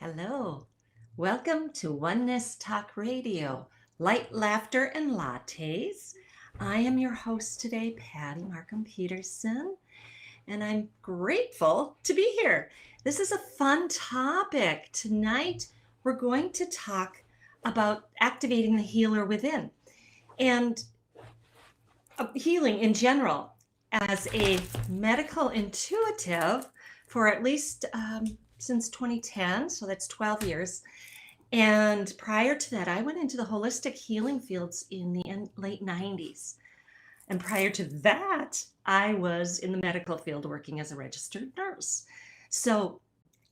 Hello. Welcome to Oneness Talk Radio, Light Laughter and Lattes. I am your host today, Patty Markham-Peterson, and I'm grateful to be here. This is a fun topic. Tonight, we're going to talk about activating the healer within and healing in general. As a medical intuitive for at least since 2010, so that's 12 years. And prior to that, I went into the holistic healing fields in the late 90s. And prior to that, I was in the medical field working as a registered nurse. So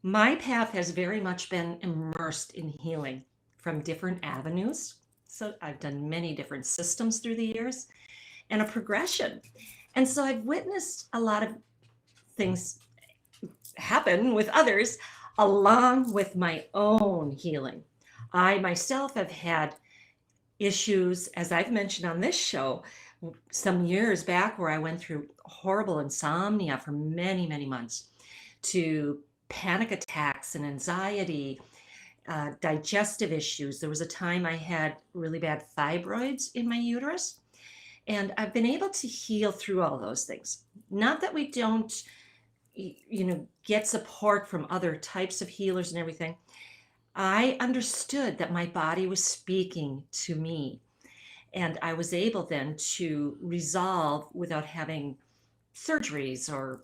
my path has very much been immersed in healing from different avenues. So I've done many different systems through the years and a progression. And so I've witnessed a lot of things happen with others along with my own healing. I myself have had issues, as I've mentioned on this show, some years back where I went through horrible insomnia for many, many months, to panic attacks and anxiety, digestive issues. There was a time I had really bad fibroids in my uterus, and I've been able to heal through all those things. Not that we don't get support from other types of healers and everything. I understood that my body was speaking to me, and I was able then to resolve without having surgeries or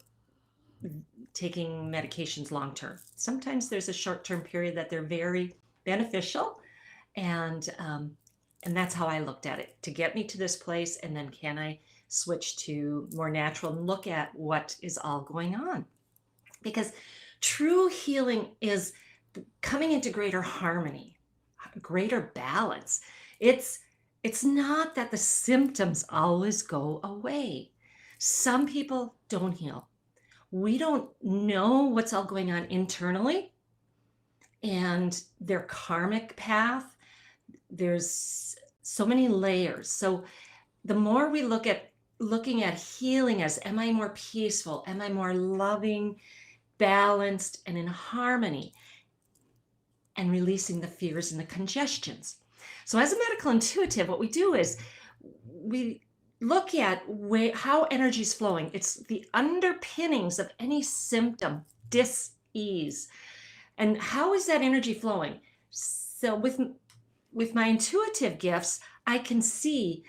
taking medications long term. Sometimes there's a short term period that they're very beneficial, and that's how I looked at it, to get me to this place, and then can I switch to more natural and look at what is all going on. Because true healing is coming into greater harmony, greater balance. It's not that the symptoms always go away. Some people don't heal. We don't know what's all going on internally and their karmic path. There's so many layers. So the more we looking at healing as, am I more peaceful? Am I more loving, balanced, and in harmony? And releasing the fears and the congestions. So as a medical intuitive, what we do is we look at how energy is flowing. It's the underpinnings of any symptom, dis-ease. And how is that energy flowing? So with my intuitive gifts, I can see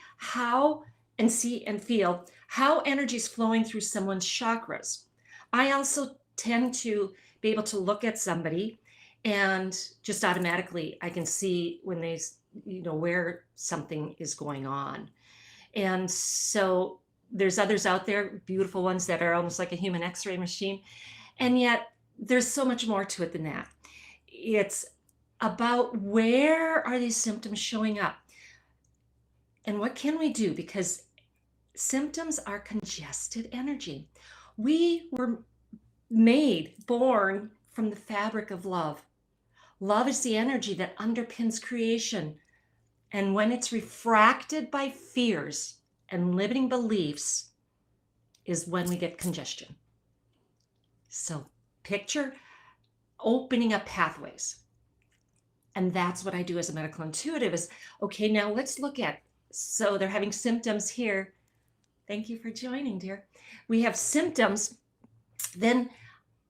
and feel how energy is flowing through someone's chakras. I also tend to be able to look at somebody and just automatically I can see when they, where something is going on. And so there's others out there, beautiful ones that are almost like a human x-ray machine. And yet there's so much more to it than that. It's about where are these symptoms showing up? And what can we do? Because symptoms are congested energy. We were born from the fabric of love. Love is the energy that underpins creation. And when it's refracted by fears and limiting beliefs is when we get congestion. So picture opening up pathways. And that's what I do as a medical intuitive is, okay, now let's look at, so they're having symptoms here. Thank you for joining, dear. We have symptoms. Then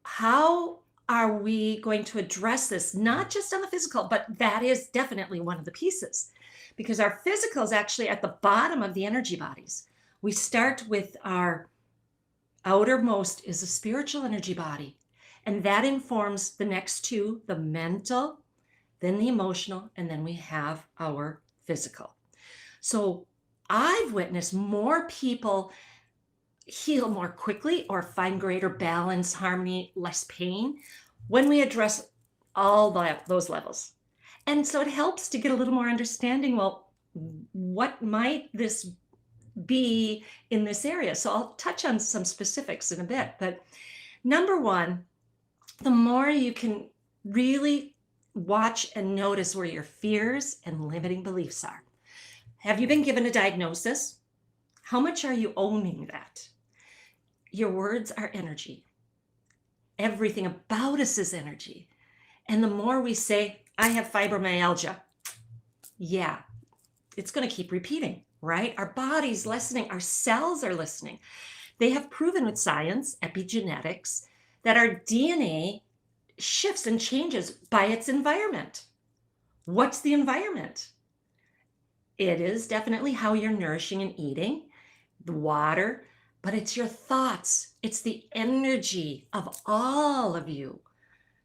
how are we going to address this? Not just on the physical, but that is definitely one of the pieces, because our physical is actually at the bottom of the energy bodies. We start with our outermost is a spiritual energy body, and that informs the next two, the mental, then the emotional, and then we have our physical. So I've witnessed more people heal more quickly or find greater balance, harmony, less pain when we address all those levels. And so it helps to get a little more understanding, well, what might this be in this area? So I'll touch on some specifics in a bit. But number one, the more you can really watch and notice where your fears and limiting beliefs are. Have you been given a diagnosis? How much are you owning that? Your words are energy. Everything about us is energy. And the more we say, I have fibromyalgia, yeah, it's going to keep repeating, right? Our body's listening, our cells are listening. They have proven with science, epigenetics, that our DNA shifts and changes by its environment. What's the environment? It is definitely how you're nourishing and eating, the water, but it's your thoughts. It's the energy of all of you.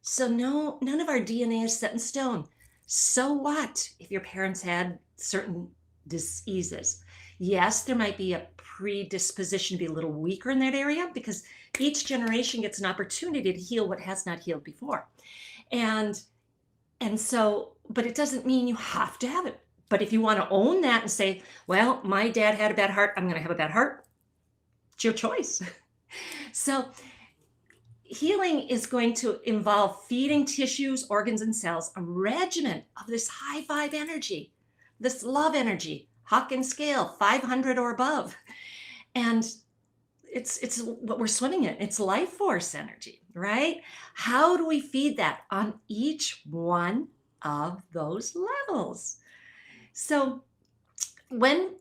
So no, none of our DNA is set in stone. So what if your parents had certain diseases? Yes, there might be a predisposition to be a little weaker in that area because each generation gets an opportunity to heal what has not healed before. And so, but it doesn't mean you have to have it. But if you want to own that and say, well, my dad had a bad heart, I'm going to have a bad heart, it's your choice. So healing is going to involve feeding tissues, organs, and cells a regimen of this high vibe energy, this love energy, Hawkins scale, 500 or above. And it's what we're swimming in. It's life force energy, right? How do we feed that on each one of those levels? So when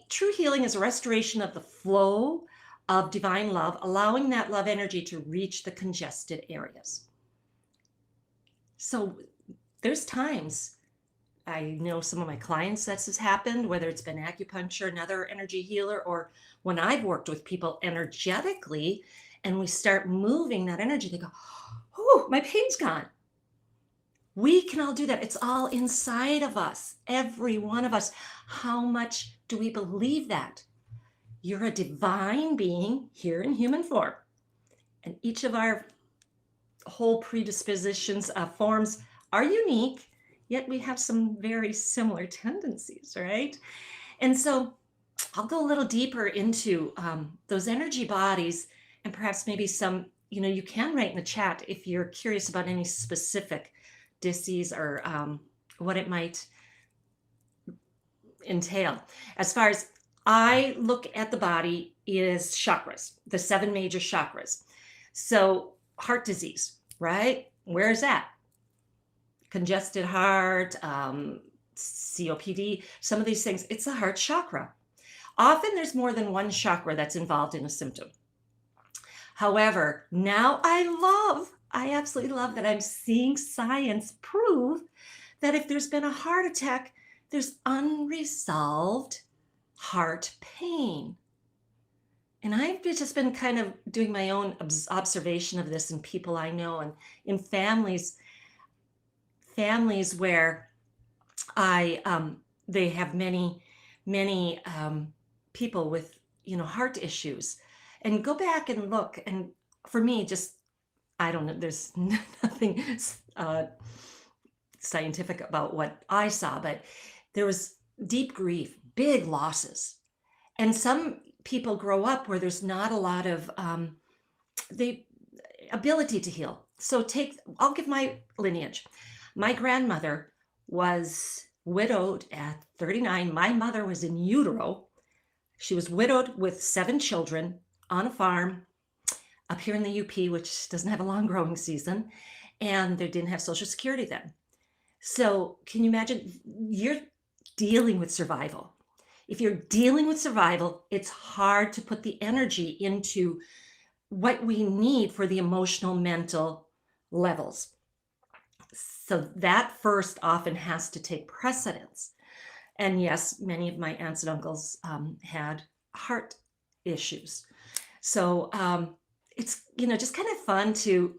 true healing is a restoration of the flow of divine love, allowing that love energy to reach the congested areas. So there's times, I know some of my clients this has happened, whether it's been acupuncture, another energy healer, or when I've worked with people energetically and we start moving that energy, they go, oh, my pain's gone. We can all do that. It's all inside of us, every one of us. How much do we believe that? You're a divine being here in human form. And each of our whole predispositions, forms are unique, yet we have some very similar tendencies, right? And so I'll go a little deeper into those energy bodies and perhaps maybe some, you can write in the chat if you're curious about any specific disease or what it might entail. As far as I look at the body is chakras, the 7 major chakras. So heart disease, right? Where is that? Congested heart, COPD, some of these things, it's the heart chakra. Often there's more than one chakra that's involved in a symptom. However, now I absolutely love that I'm seeing science prove that if there's been a heart attack, there's unresolved heart pain. And I've just been kind of doing my own observation of this in people I know and in families where they have many people with heart issues, and go back and look. And for me, just I don't know, there's nothing scientific about what I saw, but there was deep grief, big losses. And some people grow up where there's not a lot of the ability to heal. So I'll give my lineage. My grandmother was widowed at 39. My mother was in utero. She was widowed with 7 children on a farm up here in the UP, which doesn't have a long growing season, and they didn't have Social Security then. So can you imagine? You're dealing with survival. If you're dealing with survival, it's hard to put the energy into what we need for the emotional, mental levels. So that first often has to take precedence. And yes, many of my aunts and uncles had heart issues. So it's, just kind of fun to,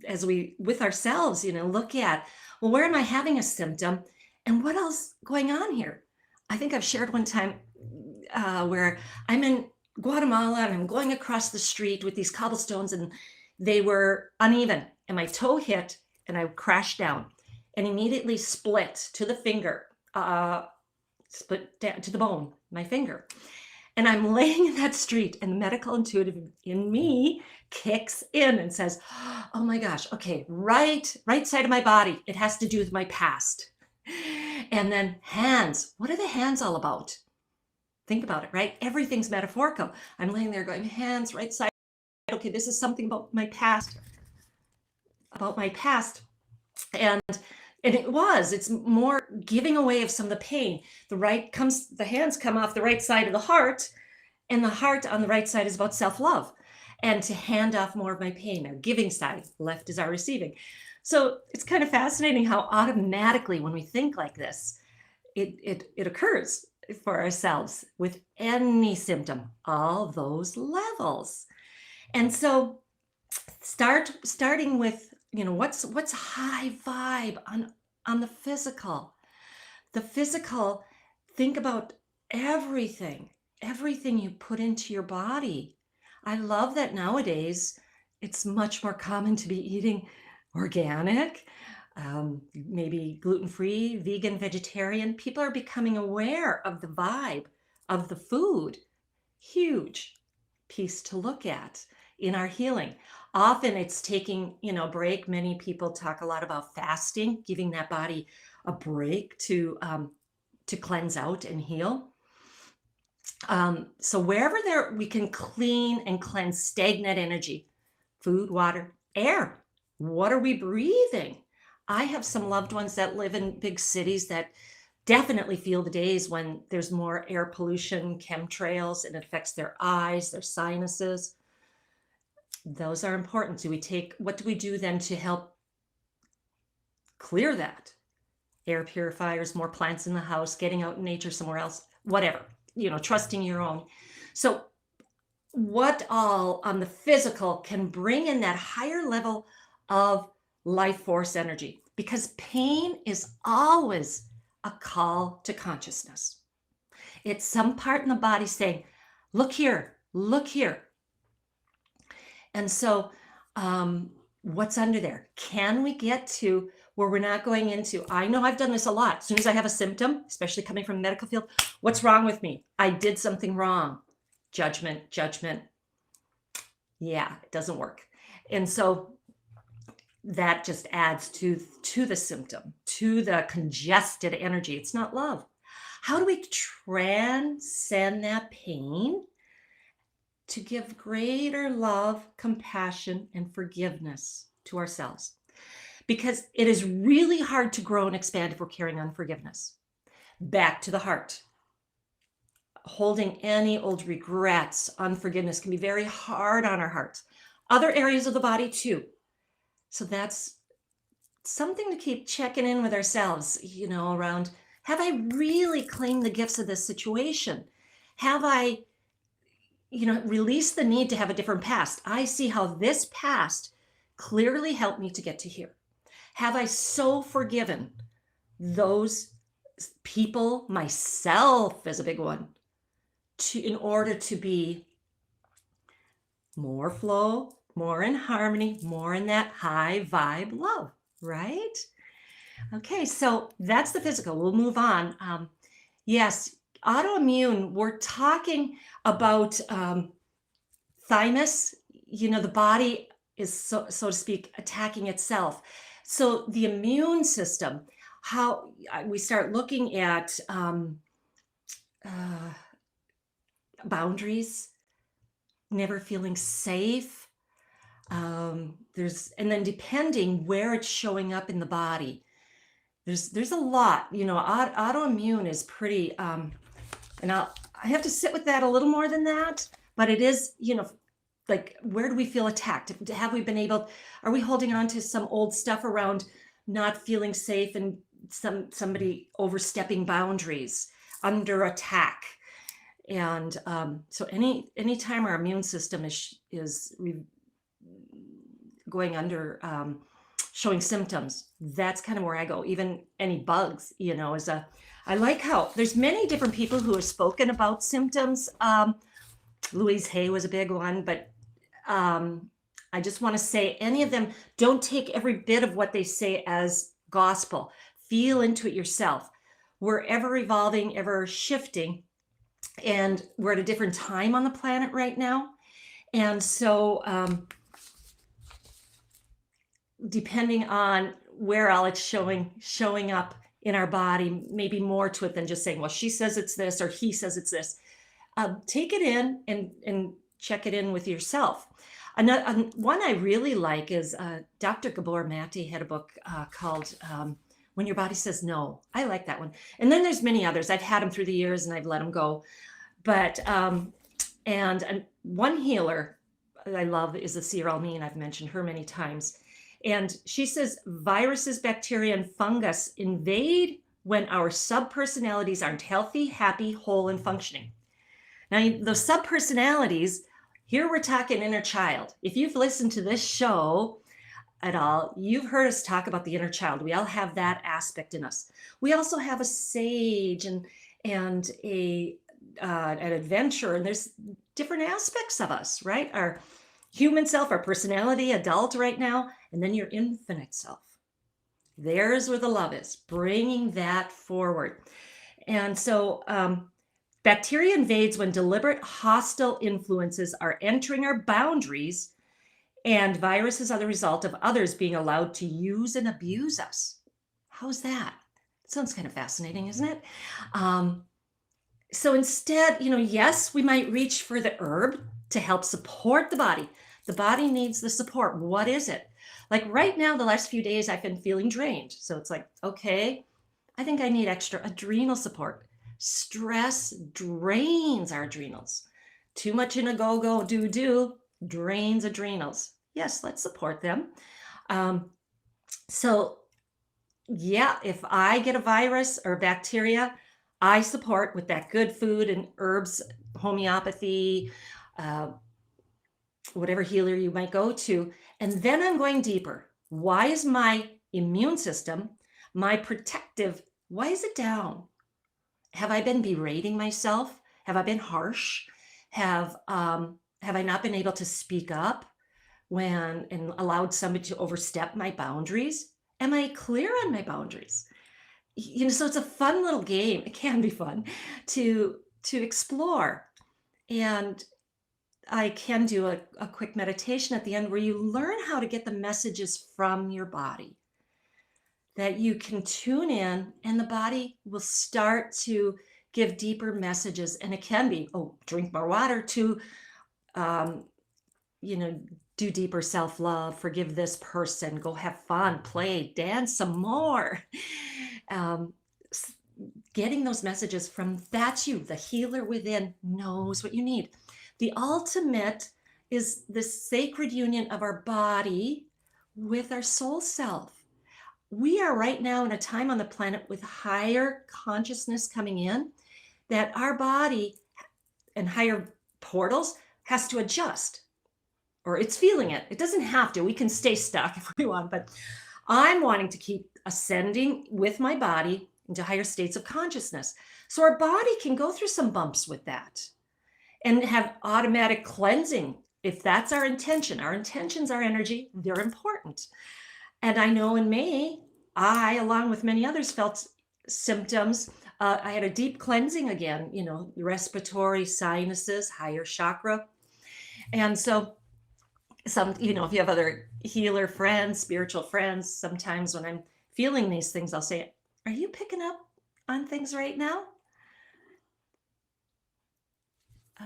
as we, with ourselves, look at, well, where am I having a symptom and what else going on here? I think I've shared one time where I'm in Guatemala and I'm going across the street with these cobblestones and they were uneven and my toe hit and I crashed down and immediately split to the finger, split down to the bone, my finger. And I'm laying in that street and the medical intuitive in me kicks in and says, oh my gosh, okay, right side of my body. It has to do with my past. And then hands. What are the hands all about? Think about it, right? Everything's metaphorical. I'm laying there going, hands, right side. Okay, this is something about my past. And it's more giving away of some of the pain. The hands come off the right side of the heart, and the heart on the right side is about self-love and to hand off more of my pain. Our giving side, left is our receiving. So it's kind of fascinating how automatically when we think like this, it occurs for ourselves with any symptom, all those levels. And so starting with, what's high vibe on the physical. The physical, think about everything you put into your body. I love that nowadays it's much more common to be eating organic, maybe gluten-free, vegan, vegetarian. People are becoming aware of the vibe of the food. Huge piece to look at in our healing. Often it's taking, a break. Many people talk a lot about fasting, giving that body a break to cleanse out and heal. So wherever we can clean and cleanse stagnant energy, food, water, air. What are we breathing? I have some loved ones that live in big cities that definitely feel the days when there's more air pollution, chemtrails, and it affects their eyes, their sinuses. Those are important. What do we do then to help clear that? Air purifiers, more plants in the house, getting out in nature somewhere else, whatever, trusting your own. So what all on the physical can bring in that higher level of life force energy? Because pain is always a call to consciousness. It's some part in the body saying, look here, look here. And so what's under there? Can we get to where we're not going into, I know I've done this a lot. As soon as I have a symptom, especially coming from the medical field, what's wrong with me? I did something wrong. Judgment. Yeah, it doesn't work. And so that just adds to the symptom, to the congested energy. It's not love. How do we transcend that pain to give greater love, compassion, and forgiveness to ourselves? Because it is really hard to grow and expand if we're carrying unforgiveness. Back to the heart. Holding any old regrets, unforgiveness can be very hard on our hearts. Other areas of the body too. So that's something to keep checking in with ourselves, around, have I really claimed the gifts of this situation? Have I, released the need to have a different past? I see how this past clearly helped me to get to here. Have I so forgiven those people, myself is a big one, in order to be more flow, more in harmony, more in that high vibe love, right? Okay, so that's the physical. We'll move on. Yes, autoimmune, we're talking about thymus. The body is, so to speak, attacking itself. So the immune system, how we start looking at boundaries, never feeling safe. And then depending where it's showing up in the body, there's a lot, autoimmune is pretty, and I have to sit with that a little more than that, but it is, like, where do we feel attacked? Are we holding on to some old stuff around not feeling safe and somebody overstepping boundaries, under attack? And so any time our immune system is going under, showing symptoms, that's kind of where I go. Even any bugs, I like how there's many different people who have spoken about symptoms. Louise Hay was a big one, but I just want to say any of them, don't take every bit of what they say as gospel. Feel into it yourself. We're ever evolving, ever shifting, and we're at a different time on the planet right now. And so depending on where all it's showing up in our body, maybe more to it than just saying, well, she says it's this or he says it's this. Take it in and check it in with yourself. Another one I really like is Dr. Gabor Mate had a book called When Your Body Says No. I like that one. And then there's many others. I've had them through the years and I've let them go. But one healer I love is the Sierra Almin. I've mentioned her many times. And she says viruses, bacteria, and fungus invade when our subpersonalities aren't healthy, happy, whole, and functioning. Now, those subpersonalities, here we're talking inner child. If you've listened to this show at all, you've heard us talk about the inner child. We all have that aspect in us. We also have a sage and an adventurer, and there's different aspects of us, right? Our human self, our personality, adult right now, and then your infinite self. There's where the love is, bringing that forward. And so bacteria invades when deliberate hostile influences are entering our boundaries, and viruses are the result of others being allowed to use and abuse us. How's that? Sounds kind of fascinating, isn't it? So instead, yes, we might reach for the herb to help support the body. The body needs the support. What is it? Like right now, the last few days, I've been feeling drained. So it's like, okay, I think I need extra adrenal support. Stress drains our adrenals. Too much in a go-go, do-do drains adrenals. Yes, let's support them. So yeah, if I get a virus or bacteria, I support with that good food and herbs, homeopathy, whatever healer you might go to. And then I'm going deeper. Why is my immune system, my protective, why is it down? Have I been berating myself? Have I been harsh? Have I not been able to speak up and allowed somebody to overstep my boundaries? Am I clear on my boundaries? So it's a fun little game. It can be fun to explore. And I can do a quick meditation at the end where you learn how to get the messages from your body, that you can tune in and the body will start to give deeper messages. And it can be, drink more water, to, do deeper self-love, forgive this person, go have fun, play, dance some more. Getting those messages from that's you. The healer within knows what you need. The ultimate is the sacred union of our body with our soul self. We are right now in a time on the planet with higher consciousness coming in, that our body and higher portals has to adjust, or it's feeling it. It doesn't have to. We can stay stuck if we want, but I'm wanting to keep ascending with my body into higher states of consciousness. So our body can go through some bumps with that and have automatic cleansing if that's our intention. Our intentions, our energy, they're important. And I know in May, I, along with many others, felt symptoms. I had a deep cleansing again, respiratory, sinuses, higher chakra. And so if you have other healer friends, spiritual friends, sometimes when I'm feeling these things, I'll say, are you picking up on things right now?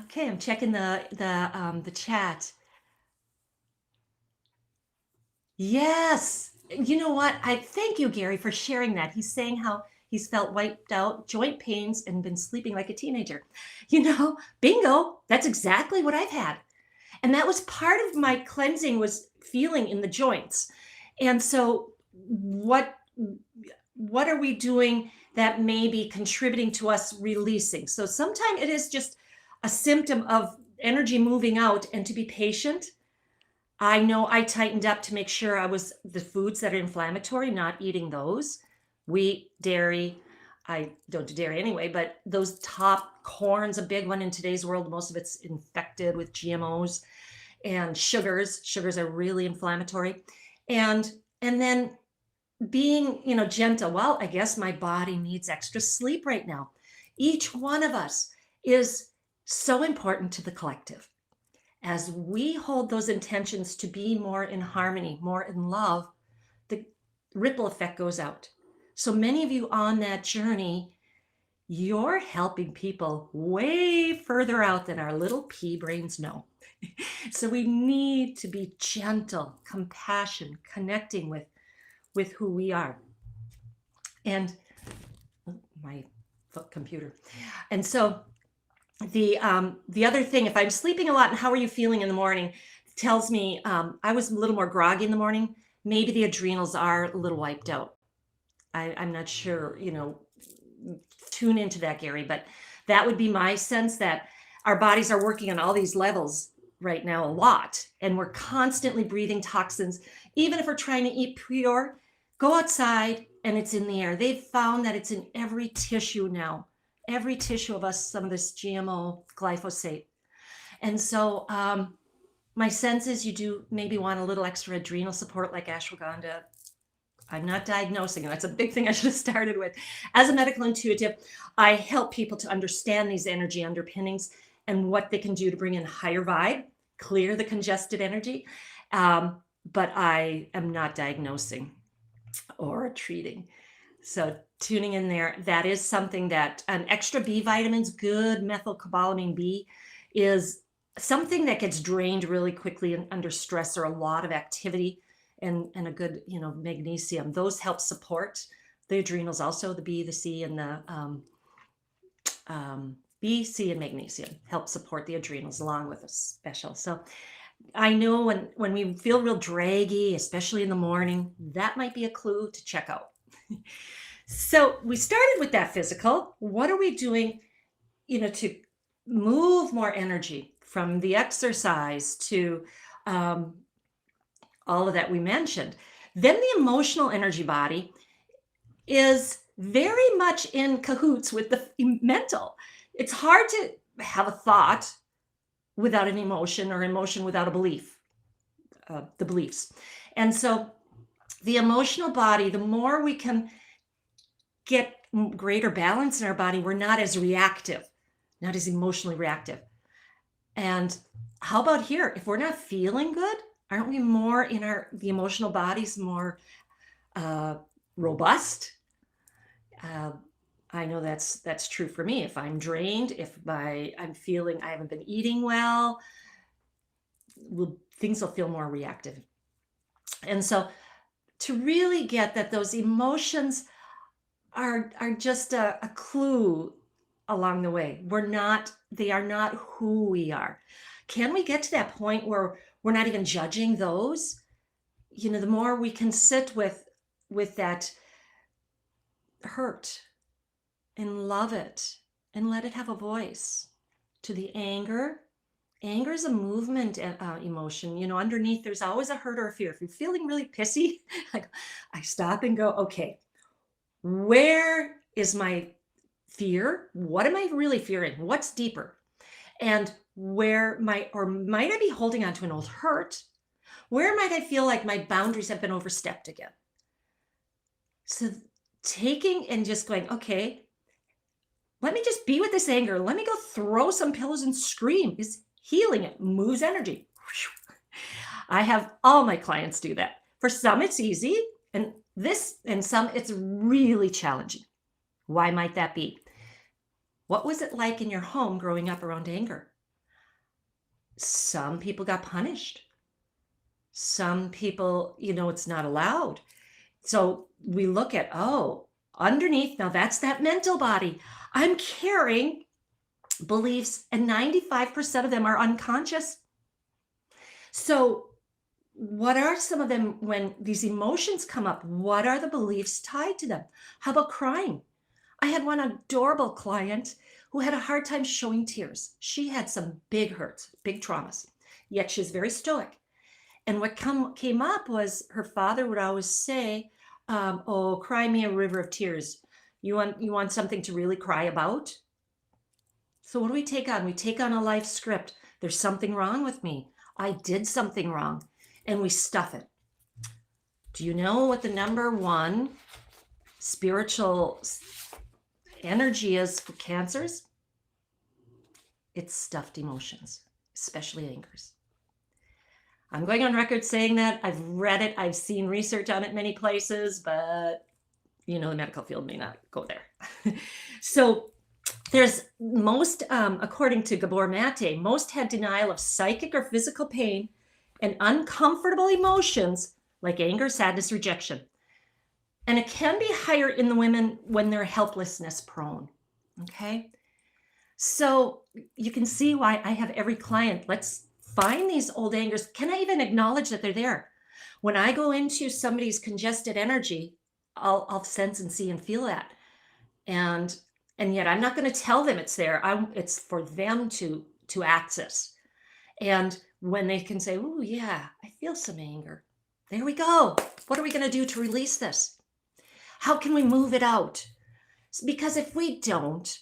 Okay, I'm checking the chat. Yes. You know what? I thank you, Gary, for sharing that. He's saying how he's felt wiped out, joint pains, and been sleeping like a teenager. Bingo. That's exactly what I've had. And that was part of my cleansing, was feeling in the joints. And so what are we doing that may be contributing to us releasing? So sometimes it is just a symptom of energy moving out, and to be patient. I know I tightened up to make sure I was the foods that are inflammatory, not eating those. Wheat, dairy. I don't do dairy anyway, but those top, corn's a big one in today's world. Most of it's infected with GMOs and sugars. Sugars are really inflammatory. And then being, gentle. Well, I guess my body needs extra sleep right now. Each one of us is so important to the collective. As we hold those intentions to be more in harmony, more in love, the ripple effect goes out. So many of you on that journey, you're helping people way further out than our little pea brains know. So we need to be gentle, compassion, connecting with who we are. And my computer. And so the other thing, if I'm sleeping a lot and how are you feeling in the morning, tells me I was a little more groggy in the morning. Maybe the adrenals are a little wiped out. I'm not sure, tune into that, Gary, but that would be my sense, that our bodies are working on all these levels right now a lot, and we're constantly breathing toxins. Even if we're trying to eat pure, go outside and it's in the air. They've found that it's in every tissue now, every tissue of us, some of this GMO glyphosate. And so my sense is you do maybe want a little extra adrenal support like ashwagandha. I'm not diagnosing, and that's a big thing I should have started with. As a medical intuitive, I help people to understand these energy underpinnings and what they can do to bring in higher vibe, clear the congested energy. But I am not diagnosing or treating. So tuning in there, that is something that an extra B vitamins, good methylcobalamin B, is something that gets drained really quickly under stress or a lot of activity. And a good, magnesium. Those help support the adrenals also, the B, the C, and the B, C, and magnesium help support the adrenals along with a special. So I know when we feel real draggy, especially in the morning, that might be a clue to check out. So we started with that physical. What are we doing, to move more energy from the exercise to all of that we mentioned? Then the emotional energy body is very much in cahoots with the mental. It's hard to have a thought without an emotion, or emotion without a belief, the beliefs. And so the emotional body, the more we can get greater balance in our body, we're not as reactive, not as emotionally reactive. And how about here? If we're not feeling good, aren't we more in the emotional bodies, more robust? I know that's true for me. If I'm drained, if I'm feeling I haven't been eating well, things will feel more reactive. And so to really get that those emotions are just a clue along the way. They are not who we are. Can we get to that point where we're not even judging those? The more we can sit with that hurt and love it and let it have a voice. To the anger is a movement emotion. Underneath there's always a hurt or a fear. If you're feeling really pissy, I stop and go, okay, where is my fear? What am I really fearing? What's deeper? And might I be holding on to an old hurt? Where might I feel like my boundaries have been overstepped again? So taking and just going, okay, let me just be with this anger. Let me go throw some pillows and scream. Is healing. It moves energy. I have all my clients do that. For some, it's easy. And some, it's really challenging. Why might that be? What was it like in your home growing up around anger? Some people got punished. Some people, it's not allowed. So we look at, underneath, now that's that mental body. I'm carrying beliefs, and 95% of them are unconscious. So what are some of them when these emotions come up? What are the beliefs tied to them? How about crying? I had one adorable client who had a hard time showing tears. She had some big hurts, big traumas, yet she's very stoic. And what came up was her father would always say, cry me a river of tears. You want something to really cry about? So what do we take on? We take on a life script. There's something wrong with me. I did something wrong. And we stuff it. Do you know what the number one spiritual energy is for cancers? It's stuffed emotions, especially angers. I'm going on record saying that. I've read it. I've seen research on it many places, but the medical field may not go there. So There's most, according to Gabor Mate, most had denial of psychic or physical pain and uncomfortable emotions like anger, sadness, rejection. And it can be higher in the women when they're helplessness prone. Okay. So you can see why I have every client, let's find these old angers. Can I even acknowledge that they're there? When I go into somebody's congested energy, I'll sense and see and feel that. And and yet I'm not going to tell them it's there. It's for them to access. And when they can say, "Oh yeah, I feel some anger." There we go. What are we going to do to release this? How can we move it out? Because if we don't,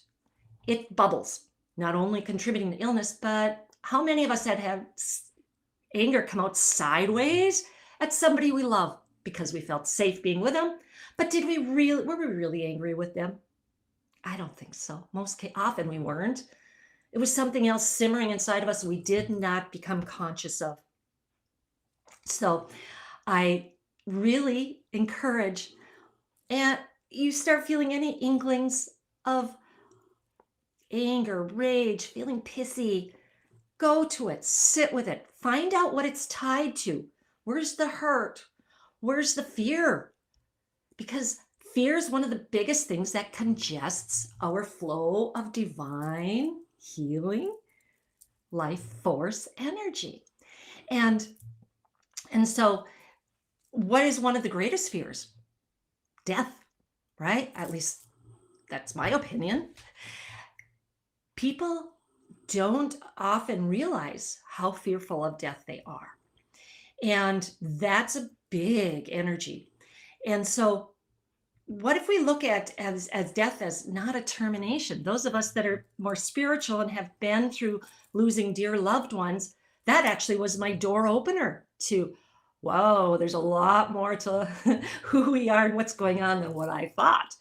it bubbles, not only contributing to illness, but how many of us had anger come out sideways at somebody we love because we felt safe being with them? But were we really angry with them? I don't think so. Often we weren't. It was something else simmering inside of us we did not become conscious of. So I really encourage, and you start feeling any inklings of anger, rage, feeling pissy, go to it, sit with it, find out what it's tied to. Where's the hurt? Where's the fear? Because fear is one of the biggest things that congests our flow of divine healing, life force energy. And so what is one of the greatest fears? Death, right? At least that's my opinion. People don't often realize how fearful of death they are. And that's a big energy. And so what if we look at as death as not a termination? Those of us that are more spiritual and have been through losing dear loved ones, that actually was my door opener to, whoa, there's a lot more to who we are and what's going on than what I thought.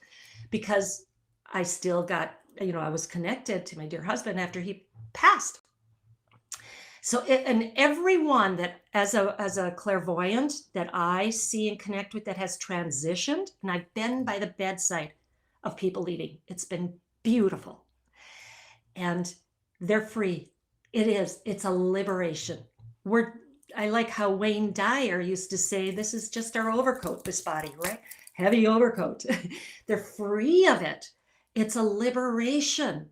Because I still got, I was connected to my dear husband after he passed. So, and everyone that as a clairvoyant that I see and connect with that has transitioned, and I've been by the bedside of people leaving, it's been beautiful. And they're free. It's a liberation. I like how Wayne Dyer used to say, this is just our overcoat, this body, right? Heavy overcoat. They're free of it. It's a liberation.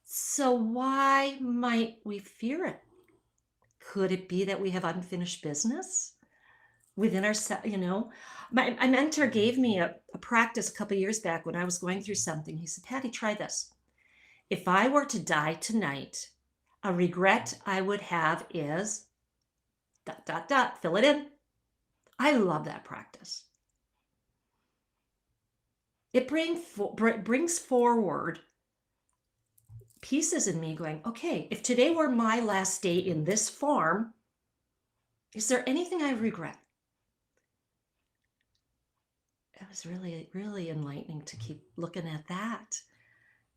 So why might we fear it? Could it be that we have unfinished business within ourselves? My mentor gave me a practice a couple of years back when I was going through something. He said, Patty, try this. If I were to die tonight, a regret I would have is ... fill it in. I love that practice. It brings forward pieces in me going, okay, if today were my last day in this form, is there anything I regret? It was really, really enlightening to keep looking at that.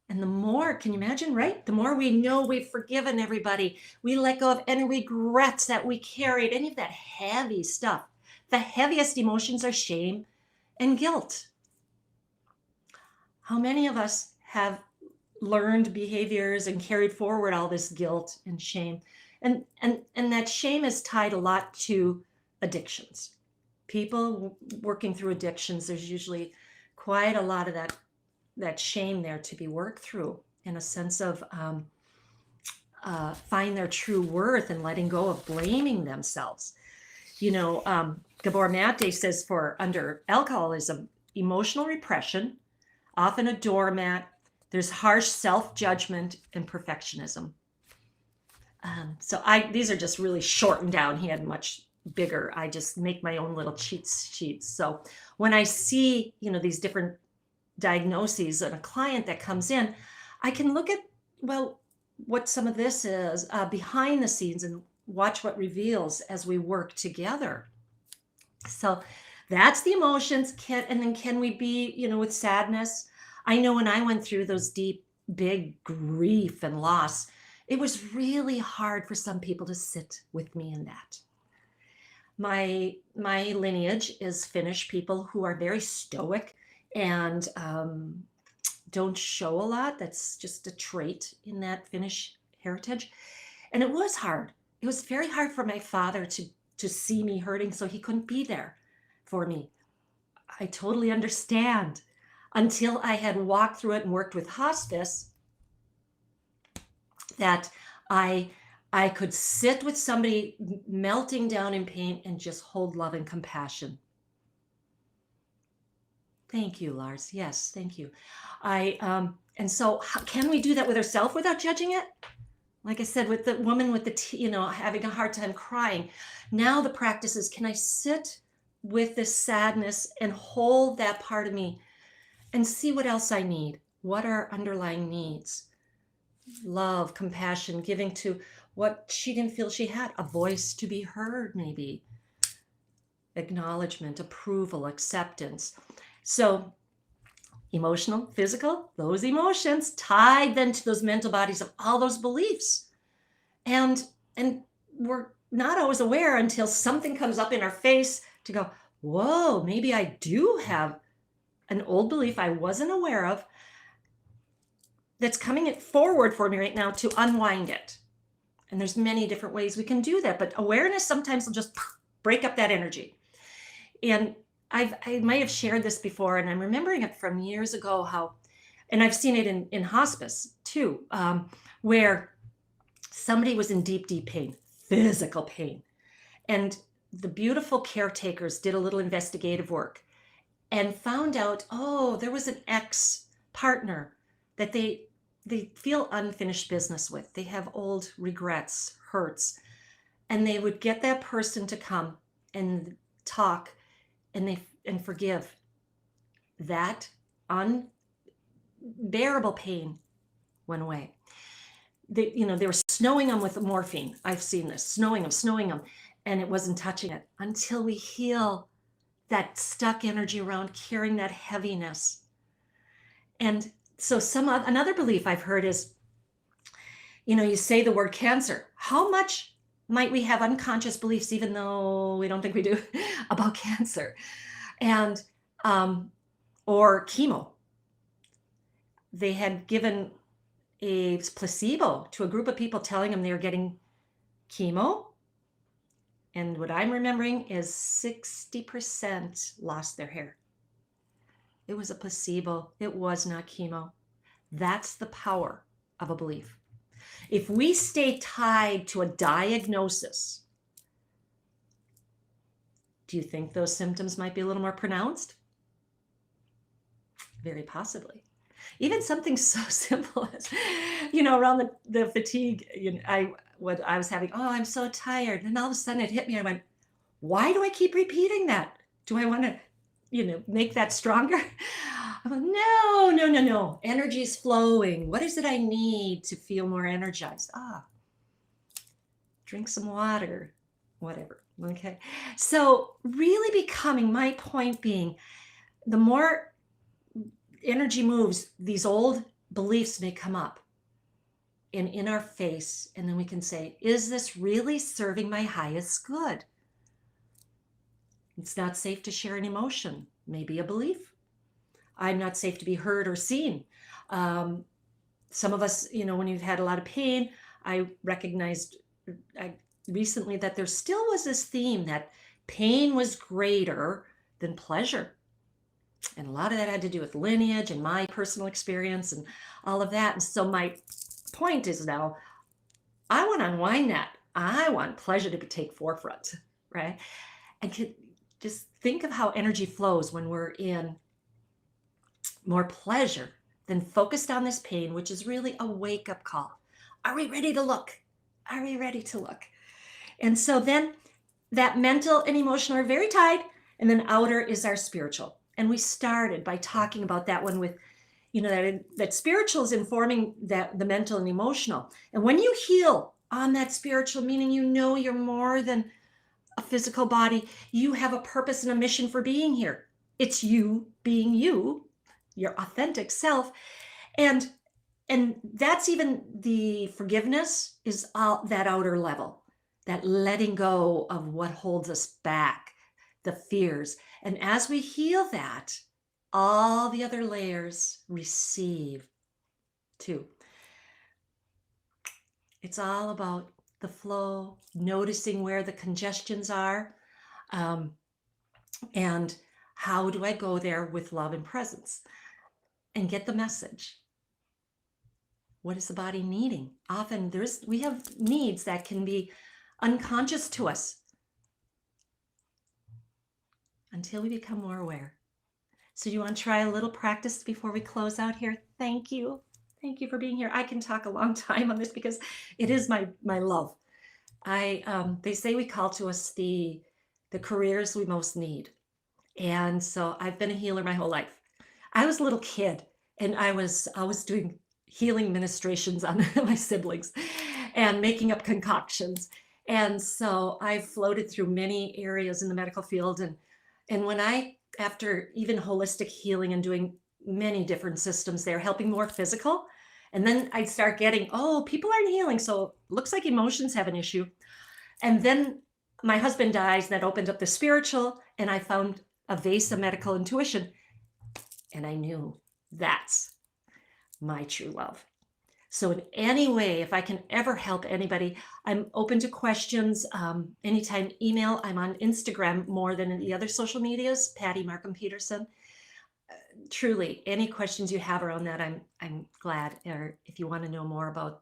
And the more, can you imagine, right? The more we know we've forgiven everybody, we let go of any regrets that we carried, any of that heavy stuff. The heaviest emotions are shame and guilt. How many of us have learned behaviors and carried forward all this guilt and shame? And that shame is tied a lot to addictions. People working through addictions, there's usually quite a lot of that shame there to be worked through, in a sense of find their true worth and letting go of blaming themselves. Gabor Mate says under alcoholism, emotional repression, often a doormat, there's harsh self-judgment and perfectionism. So these are just really shortened down. He had much bigger. I just make my own little cheat sheets. So when I see, these different diagnoses and a client that comes in, I can look at, what some of this is behind the scenes and watch what reveals as we work together. So that's the emotions. And then can we be, with sadness? I know when I went through those deep, big grief and loss, it was really hard for some people to sit with me in that. My lineage is Finnish people who are very stoic and don't show a lot. That's just a trait in that Finnish heritage. And it was hard. It was very hard for my father to see me hurting, so he couldn't be there for me. I totally understand. Until I had walked through it and worked with hospice, that I could sit with somebody melting down in pain and just hold love and compassion. Thank you, Lars. Yes, thank you. And so can we do that with ourselves without judging it? Like I said, with the woman with the, having a hard time crying. Now the practice is, can I sit with this sadness and hold that part of me and see what else I need? What are underlying needs? Love, compassion, giving to what she didn't feel she had, a voice to be heard, maybe. Acknowledgement, approval, acceptance. So emotional, physical, those emotions tied then to those mental bodies of all those beliefs. And we're not always aware until something comes up in our face to go, whoa, maybe I do have an old belief I wasn't aware of that's coming forward for me right now to unwind it. And there's many different ways we can do that, but awareness sometimes will just break up that energy. And I might have shared this before, and I'm remembering it from years ago and I've seen it in hospice too, where somebody was in deep, deep pain, physical pain. And the beautiful caretakers did a little investigative work and found out, there was an ex-partner that they feel unfinished business with. They have old regrets, hurts, and they would get that person to come and talk and forgive. That unbearable pain went away. They were snowing them with morphine. I've seen this, snowing them, and it wasn't touching it until we heal that stuck energy around carrying that heaviness. And so another belief I've heard is, you say the word cancer. How much might we have unconscious beliefs, even though we don't think we do, about cancer? And or chemo. They had given a placebo to a group of people telling them they were getting chemo. And what I'm remembering is 60% lost their hair. It was a placebo. It was not chemo. That's the power of a belief. If we stay tied to a diagnosis, do you think those symptoms might be a little more pronounced? Very possibly. Even something so simple as, around the fatigue, I was having, I'm so tired. And all of a sudden it hit me. I went, why do I keep repeating that? Do I want to, make that stronger? I went, no. Energy is flowing. What is it I need to feel more energized? Drink some water, whatever. Okay. So really becoming, my point being, the more energy moves, these old beliefs may come up in our face, and then we can say, is this really serving my highest good? It's not safe to share an emotion, maybe a belief. I'm not safe to be heard or seen. Some of us, when you've had a lot of pain, I recognized recently that there still was this theme that pain was greater than pleasure. And a lot of that had to do with lineage and my personal experience and all of that. And so my point is now, I want to unwind that. I want pleasure to take forefront, right? And just think of how energy flows when we're in more pleasure than focused on this pain, which is really a wake-up call. Are we ready to look? Are we ready to look? And so then that mental and emotional are very tied, and then outer is our spiritual. And we started by talking about that one with, that spiritual is informing the mental and emotional. And when you heal on that spiritual, meaning you're more than a physical body, you have a purpose and a mission for being here. It's you being you, your authentic self. And that's even the forgiveness is that outer level, that letting go of what holds us back, the fears. And as we heal that, all the other layers receive too. It's all about the flow, noticing where the congestions are, and how do I go there with love and presence and get the message. What is the body needing? Often we have needs that can be unconscious to us until we become more aware. So you want to try a little practice before we close out here? Thank you. Thank you for being here. I can talk a long time on this because it is my love. They say we call to us the careers we most need. And so I've been a healer my whole life. I was a little kid and I was doing healing ministrations on my siblings and making up concoctions. And so I've floated through many areas in the medical field. And when after even holistic healing and doing many different systems there, helping more physical, and then I'd start getting, oh, people aren't healing. So looks like emotions have an issue. And then my husband dies, that opened up the spiritual, and I found a vase of medical intuition. And I knew that's my true love. So in any way, if I can ever help anybody, I'm open to questions. Anytime email, I'm on Instagram more than the other social medias, Patty Markham-Peterson. Truly, any questions you have around that, I'm glad. Or if you want to know more about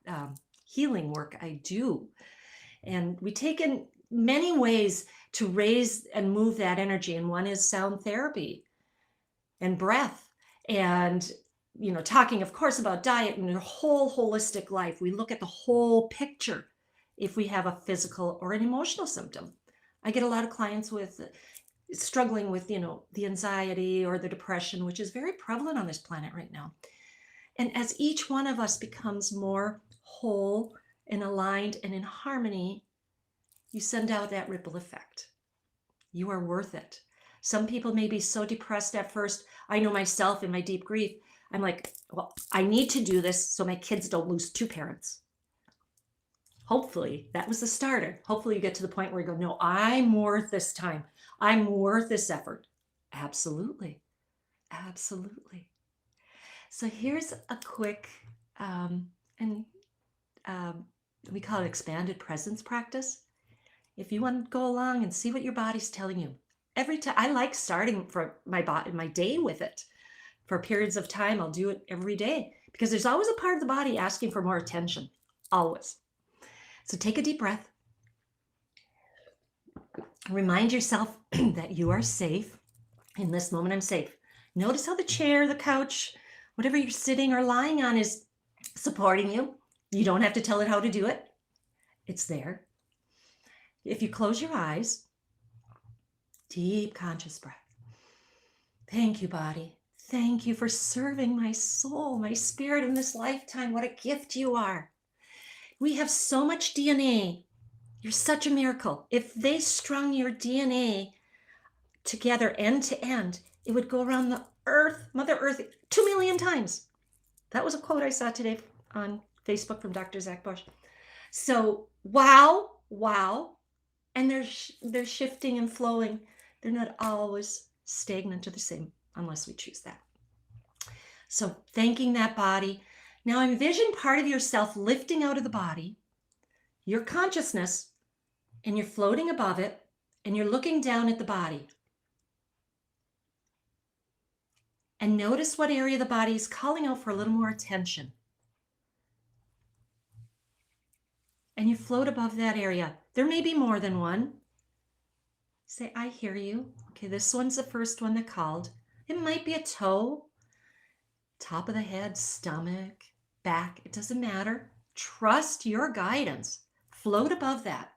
the healing work I do. And we take in many ways to raise and move that energy. And one is sound therapy and breath and, talking, of course, about diet and your whole holistic life. We look at the whole picture if we have a physical or an emotional symptom. I get a lot of clients struggling with, the anxiety or the depression, which is very prevalent on this planet right now. And as each one of us becomes more whole and aligned and in harmony, you send out that ripple effect. You are worth it. Some people may be so depressed at first. I know myself in my deep grief, I'm like, well, I need to do this so my kids don't lose two parents. Hopefully that was the starter. Hopefully you get to the point where you go, no, I'm worth this time. I'm worth this effort. Absolutely. Absolutely. So here's a quick, we call it expanded presence practice. If you want to go along and see what your body's telling you. Every time, I like starting for my day with it. For periods of time, I'll do it every day because there's always a part of the body asking for more attention. Always. So take a deep breath. Remind yourself that you are safe. In this moment, I'm safe. Notice how the chair, the couch, whatever you're sitting or lying on is supporting you. You don't have to tell it how to do it. It's there. If you close your eyes, deep conscious breath. Thank you, body. Thank you for serving my soul, my spirit in this lifetime. What a gift you are. We have so much DNA. You're such a miracle. If they strung your DNA together end to end, it would go around the earth, Mother Earth, 2 million times. That was a quote I saw today on Facebook from Dr. Zach Bush. So, wow. And they're shifting and flowing. They're not always stagnant or the same unless we choose that. So thanking that body. Now envision part of yourself lifting out of the body, your consciousness, and you're floating above it, and you're looking down at the body. And notice what area of the body is calling out for a little more attention. And you float above that area. There may be more than one. Say, I hear you. Okay, this one's the first one that called. It might be a toe, top of the head, stomach, back. It doesn't matter. Trust your guidance. Float above that.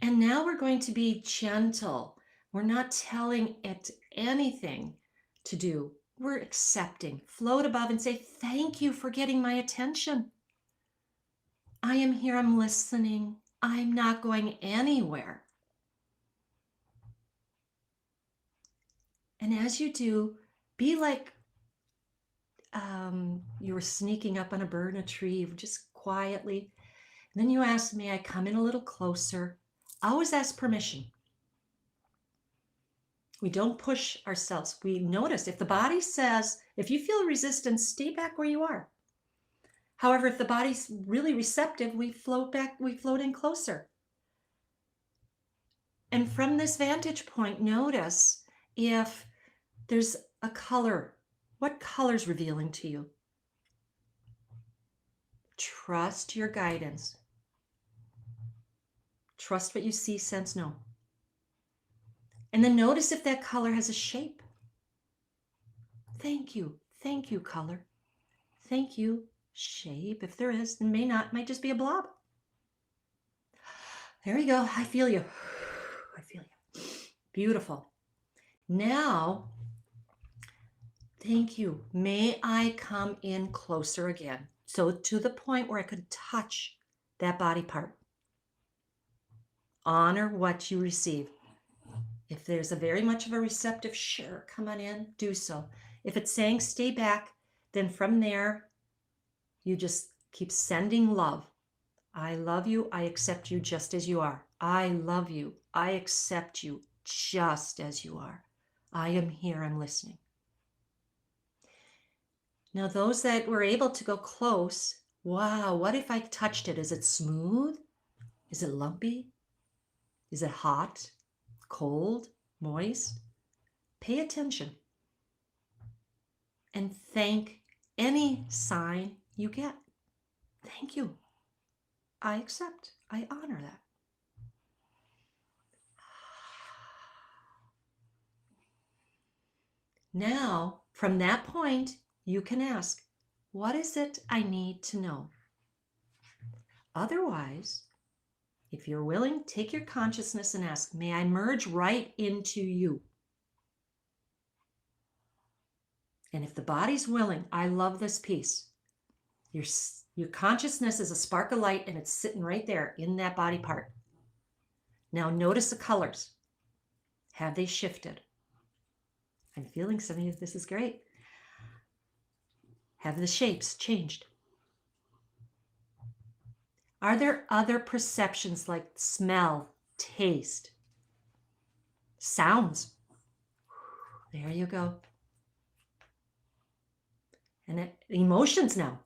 And now we're going to be gentle. We're not telling it anything to do. We're accepting. Float above and say, thank you for getting my attention. I am here. I'm listening. I'm not going anywhere. And as you do, be like you were sneaking up on a bird in a tree, just quietly. And then you ask, may I come in a little closer? Always ask permission. We don't push ourselves. We notice if the body says, if you feel resistance, stay back where you are. However, if the body's really receptive, we float back, we float in closer. And from this vantage point, notice if there's a color. What color's revealing to you? Trust your guidance. Trust what you see, sense, know. And then notice if that color has a shape. Thank you. Thank you, color. Thank you, shape. If there is, it may not, might just be a blob. There you go. I feel you. I feel you. Beautiful. Now, thank you. May I come in closer again? So to the point where I could touch that body part. Honor what you receive. If there's a very much of a receptive, sure, come on in, do so. If it's saying stay back, then from there, you just keep sending love. I love you. I accept you just as you are. I love you. I accept you just as you are. I am here. I'm listening. Now, those that were able to go close, wow, what if I touched it? Is it smooth? Is it lumpy? Is it hot? Cold, moist? Pay attention and thank any sign you get. Thank you. I accept. I honor that. Now, from that point, you can ask, what is it I need to know? Otherwise, if you're willing, take your consciousness and ask, may I merge right into you? And if the body's willing, I love this piece. Your consciousness is a spark of light and it's sitting right there in that body part. Now notice the colors. Have they shifted? I'm feeling some of you, this is great. Have the shapes changed? Are there other perceptions like smell, taste, sounds? There you go. And emotions now.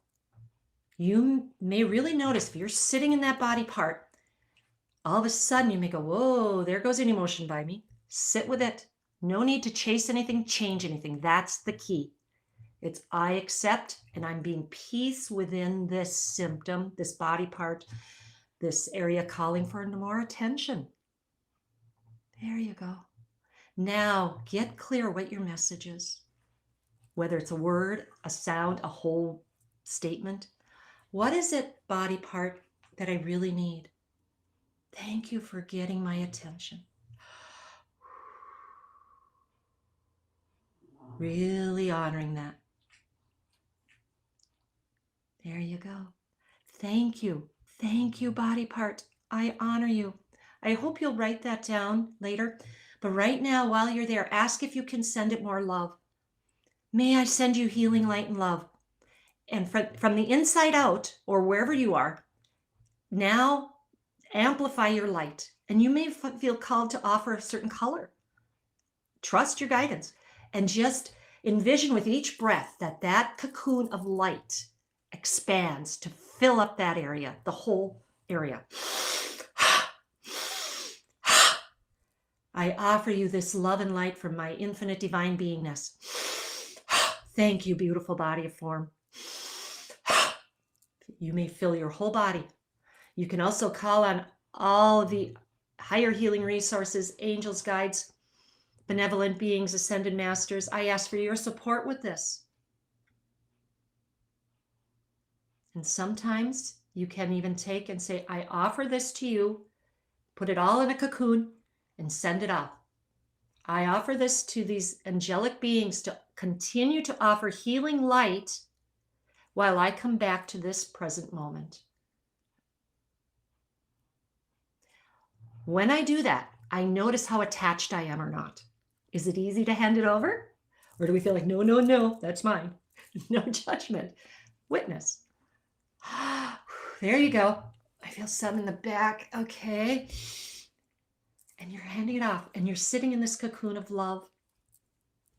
You may really notice if you're sitting in that body part, all of a sudden you may go, whoa, there goes an emotion by me. Sit with it. No need to chase anything, change anything. That's the key. It's I accept and I'm being peace within this symptom, this body part, this area calling for more attention. There you go. Now get clear what your message is. Whether it's a word, a sound, a whole statement. What is it, body part, that I really need? Thank you for getting my attention. Really honoring that. There you go. Thank you. Thank you, body part. I honor you. I hope you'll write that down later. But right now, while you're there, ask if you can send it more love. May I send you healing light and love. And from the inside out, or wherever you are, now amplify your light. And you may feel called to offer a certain color. Trust your guidance. And just envision with each breath that cocoon of light expands to fill up that area, the whole area. I offer you this love and light from my infinite divine beingness. Thank you, beautiful body of form. You may fill your whole body. You can also call on all of the higher healing resources, angels, guides, benevolent beings, ascended masters. I ask for your support with this. And sometimes you can even take and say, I offer this to you, put it all in a cocoon and send it off. I offer this to these angelic beings to continue to offer healing light while I come back to this present moment. When I do that, I notice how attached I am or not. Is it easy to hand it over? Or do we feel like, no, no, no, that's mine. No judgment. Witness. There you go. I feel some in the back. Okay. and you're handing it off, and you're sitting in this cocoon of love,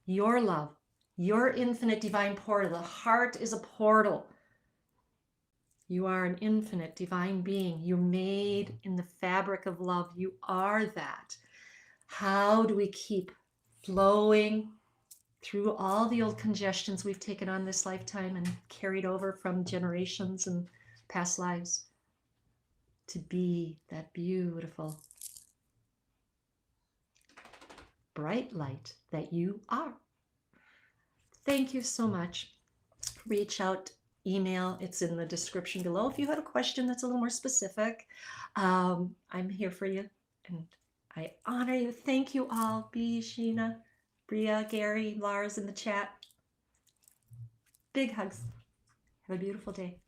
your infinite divine portal. The heart is a portal. You are an infinite divine being. You're made in the fabric of love. You are that. How do we keep flowing through all the old congestions we've taken on this lifetime and carried over from generations and past lives to be that beautiful, bright light that you are? Thank you so much. Reach out, email, it's in the description below. If you had a question that's a little more specific, I'm here for you, and I honor you. Thank you all. B, Sheena, Bria, Gary, Lars in the chat. Big hugs. Have a beautiful day.